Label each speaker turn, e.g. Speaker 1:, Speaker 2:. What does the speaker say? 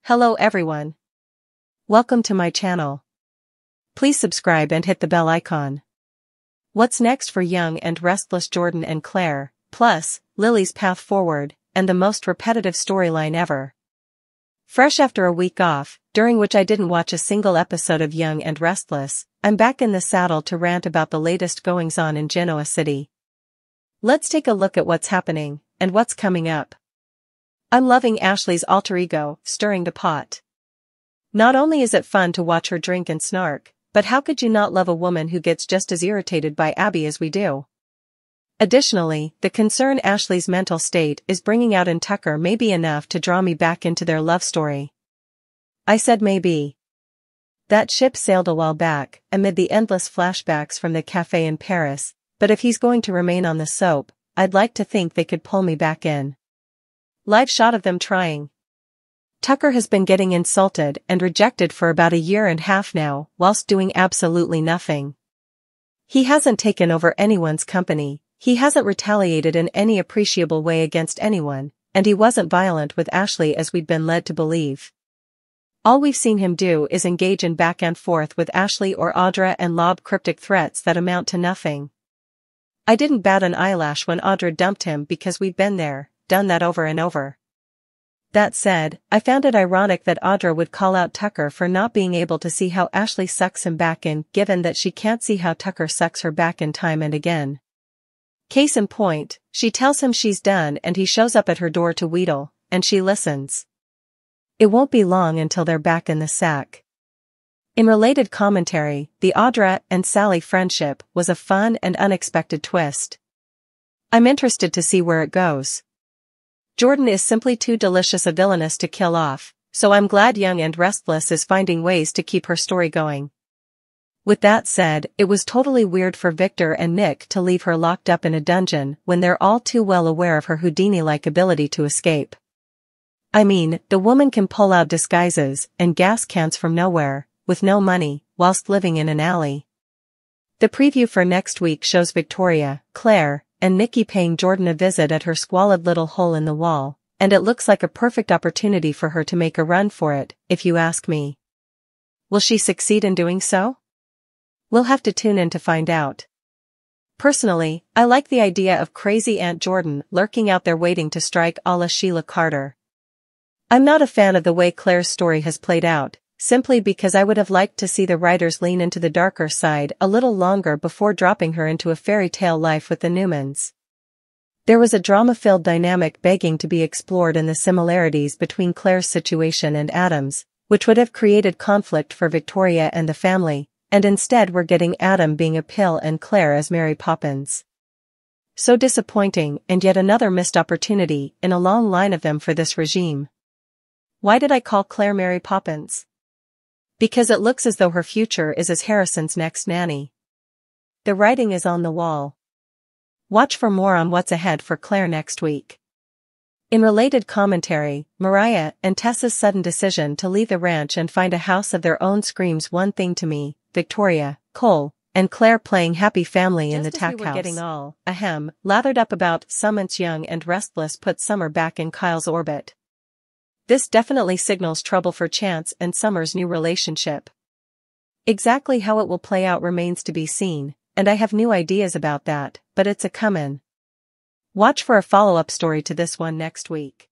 Speaker 1: Hello everyone. Welcome to my channel. Please subscribe and hit the bell icon. What's next for Young and Restless Jordan and Claire, plus, Lily's path forward, and the most repetitive storyline ever. Fresh after a week off, during which I didn't watch a single episode of Young and Restless, I'm back in the saddle to rant about the latest goings-on in Genoa City. Let's take a look at what's happening, and what's coming up. I'm loving Ashley's alter ego, stirring the pot. Not only is it fun to watch her drink and snark, but how could you not love a woman who gets just as irritated by Abby as we do? Additionally, the concern Ashley's mental state is bringing out in Tucker may be enough to draw me back into their love story. I said maybe. That ship sailed a while back, amid the endless flashbacks from the cafe in Paris, but if he's going to remain on the soap, I'd like to think they could pull me back in. Live shot of them trying. Tucker has been getting insulted and rejected for about a year and a half now, whilst doing absolutely nothing. He hasn't taken over anyone's company, he hasn't retaliated in any appreciable way against anyone, and he wasn't violent with Ashley as we'd been led to believe. All we've seen him do is engage in back and forth with Ashley or Audra and lob cryptic threats that amount to nothing. I didn't bat an eyelash when Audra dumped him because we've been there, done that over and over. That said, I found it ironic that Audra would call out Tucker for not being able to see how Ashley sucks him back in, given that she can't see how Tucker sucks her back in time and again. Case in point, she tells him she's done and he shows up at her door to wheedle, and she listens. It won't be long until they're back in the sack. In related commentary, the Audra and Sally friendship was a fun and unexpected twist. I'm interested to see where it goes. Jordan is simply too delicious a villainess to kill off, so I'm glad Young and Restless is finding ways to keep her story going. With that said, it was totally weird for Victor and Nick to leave her locked up in a dungeon when they're all too well aware of her Houdini-like ability to escape. I mean, the woman can pull out disguises and gas cans from nowhere, with no money, whilst living in an alley. The preview for next week shows Victoria, Claire, and Nikki paying Jordan a visit at her squalid little hole in the wall, and it looks like a perfect opportunity for her to make a run for it, if you ask me. Will she succeed in doing so? We'll have to tune in to find out. Personally, I like the idea of crazy Aunt Jordan lurking out there waiting to strike a la Sheila Carter. I'm not a fan of the way Claire's story has played out, simply because I would have liked to see the writers lean into the darker side a little longer before dropping her into a fairy tale life with the Newmans. There was a drama-filled dynamic begging to be explored in the similarities between Claire's situation and Adam's, which would have created conflict for Victoria and the family, and instead we're getting Adam being a pill and Claire as Mary Poppins. So disappointing, and yet another missed opportunity in a long line of them for this regime. Why did I call Claire Mary Poppins? Because it looks as though her future is as Harrison's next nanny. The writing is on the wall. Watch for more on what's ahead for Claire next week. In related commentary, Mariah and Tessa's sudden decision to leave the ranch and find a house of their own screams one thing to me. Victoria, Cole, and Claire playing happy family in the tack house. Just as we were getting all, lathered up about Summit's Young and Restless put Summer back in Kyle's orbit. This definitely signals trouble for Chance and Summer's new relationship. Exactly how it will play out remains to be seen, and I have new ideas about that, but it's a come-in. Watch for a follow-up story to this one next week.